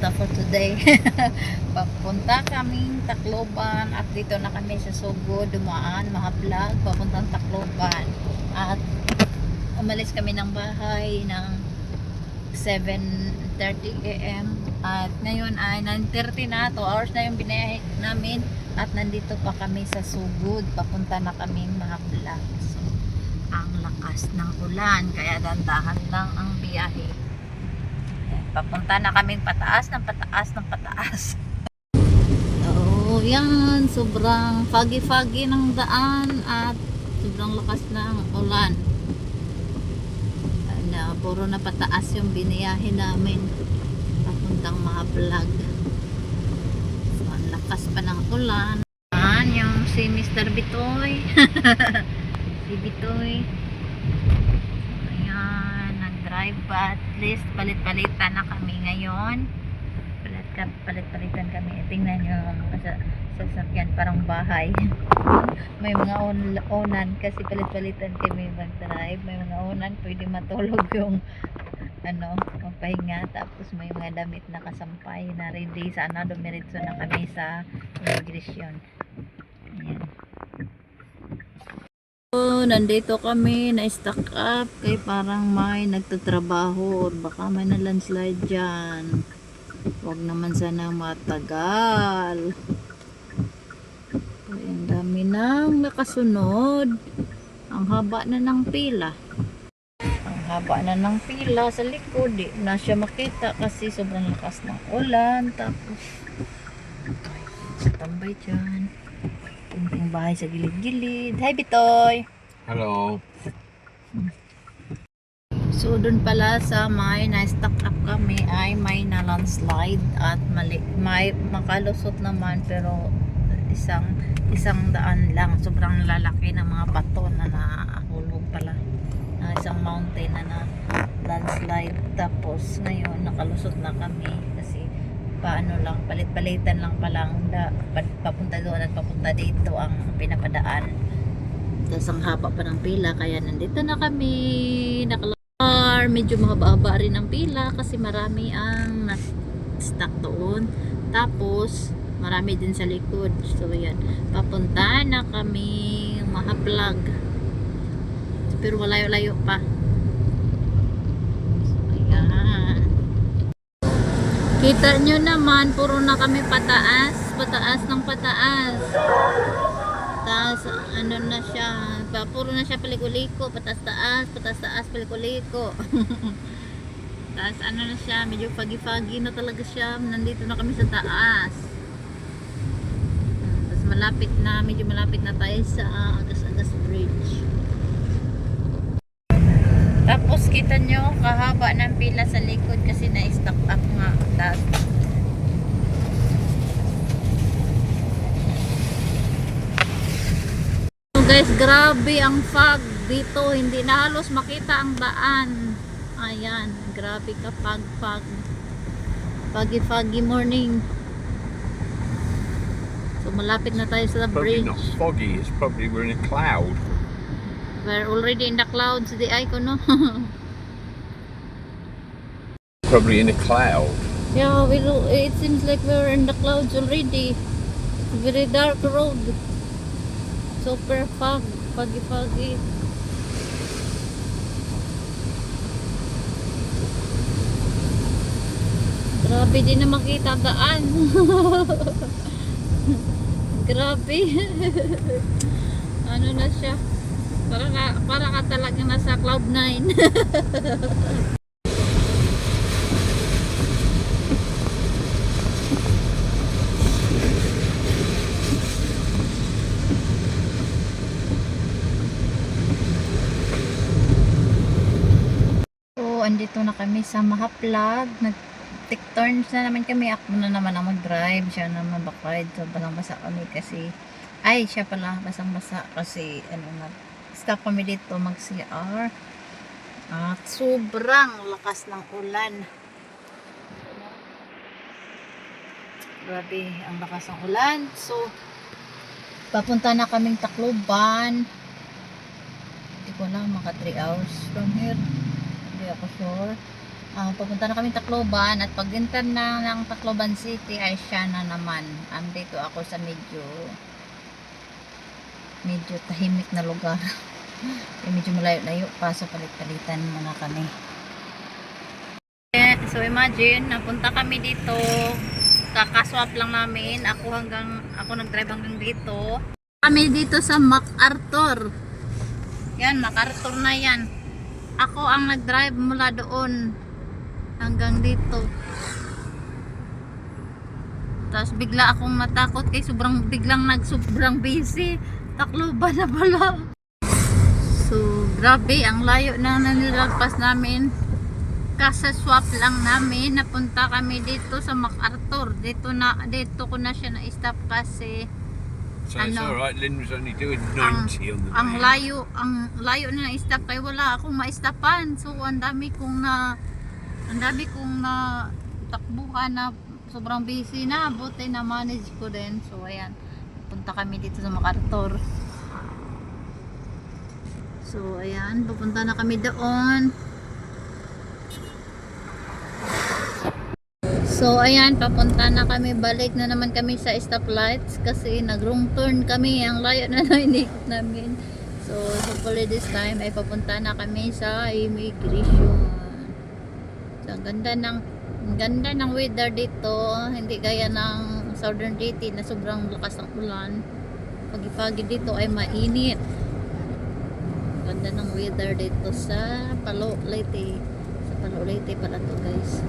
pista for today. Papunta kaming Tacloban at dito na kami sa Sugod, dumaan, vlog, papuntang Tacloban. At umalis kami ng bahay ng 7:30 AM at ngayon ay 9:30 na, 2 hours na yung binahe namin at nandito pa kami sa Sugod, papunta na kami vlog. So, ang lakas ng ulan kaya dandahan lang ang biyahe. Papunta na kaming pataas ng pataas ng pataas. Oo, yan, sobrang foggy ng daan at sobrang lakas ng ulan. Puro na pataas yung biniyahe namin papuntang vlog. So, ang lakas pa ng ulan. Yan, yung si Mr. Bitoy. Si Bitoy. Ayan, nag-drive pa. At least palit-palitan na kami ngayon. Palit-palitan kami. Tingnan nyo sa sasakyan, parang bahay. May mga onan kasi palit-palitan kami mag-drive. May mga onan pwede matulog yung magpahinga, tapos may mga damit na kasampay na ready, sana dumiretso na kami sa immigration. Ayan. So, nandito kami na stuck up kay parang may nagtatrabaho or baka may na landslide dyan. Wag naman sana matagal. Ay, ang dami nang nakasunod. Ang haba na ng pila. Ang haba na ng pila sa likod. Di na siya makita kasi sobrang lakas ng ulan. Tapos tambay dyan. Yung bahay sa gilid-gilid. Hi Bitoy! Hello. So doon pala sa may na-stuck up kami ay may na-landslide at may makalusot naman pero isang daan lang. Sobrang lalaki ng mga bato na nahulog pala. Isang mountain na landslide. Tapos ngayon nakalusot na kami kasi paano lang, palit-palitan lang palang papunta doon at papunta dito ang pinapadaan. Tapos ang haba pa ng pila kaya nandito na kami medyo mahaba-haba rin ang pila kasi marami ang na-stuck doon. Tapos marami din sa likod. So yan, papunta na kami vlog. Pero malayo-layo pa. So, ayan. Kita nyo naman, puro na kami pataas ng pataas. Tapos ano na siya, puro na siya paliko-liko, patas-taas, paliko-liko. Tapos ano na siya, medyo foggy na talaga siya. Nandito na kami sa taas. Tapos medyo malapit na tayo sa Agas-Agas Bridge. Tapos kita nyo, kahaba ng pila sa likod kasi na-stuck up nga. Tapos guys, grabe ang fog dito, hindi na halos makita ang daan. Ayan, grabe ka fog. Foggy morning. So malapit na tayo sa bridge. Probably not foggy, it's probably we're in a cloud. We're already in the clouds, the icon, no? Probably in a cloud. Yeah, it seems like we're in the clouds already. It's a very dark road. Super foggy. Grabe, din na makita daan. Grabe. Ano na siya? Para ka talagang nasa cloud 9. Andito na kami sa vlog. Nag-take turns na naman kami. Ako na naman ang mag-drive, siya naman back-ride. So basang-basa kami kasi siya pala basang-basa kasi stop kami dito mag-CR at sobrang lakas ng ulan. Grabe ang lakas ng ulan. So papunta na kaming Tacloban. Hindi ko lang maka 3 hours from here. Hindi ako sure. Papunta na kami Tacloban at pag enter na ng Tacloban City ay siya na naman. Dito ako sa medyo tahimik na lugar. Medyo malayo-layo pa, so palit-palitan muna kami. So imagine, napunta kami dito, kakaswap lang namin, ako nag-drive hanggang dito. Kami dito sa MacArthur. Yan, MacArthur na yan. Ako ang nag-drive mula doon hanggang dito. Tapos bigla akong natakot kay sobrang busy. Tacloban na pala. So, grabe, ang layo na nilagpas namin. Kasaswap lang namin, napunta kami dito sa MacArthur. Dito ko na siya na-stop kasi So it's alright, Lynn was only doing 90 on the ang main. layo na na-stop kaya wala akong ma-stopan. So, ang dami kong na takbuhan na sobrang busy na. Buti na manage ko din. So, ayan. Punta kami dito sa MacArthur. So, ayan. Pupunta na kami doon. So, ayan. Papunta na kami. Balik na naman kami sa stoplights kasi nag-wrong turn kami. Ang layo na inikot namin. So, hopefully this time ay papunta na kami sa immigration. So, ang ganda ng weather dito. Hindi gaya ng Southern City na sobrang lakas ng ulan. Pagi-pagi dito ay mainit. Ganda ng weather dito sa Palo Leyte. Sa Palo Leyte pala to, guys.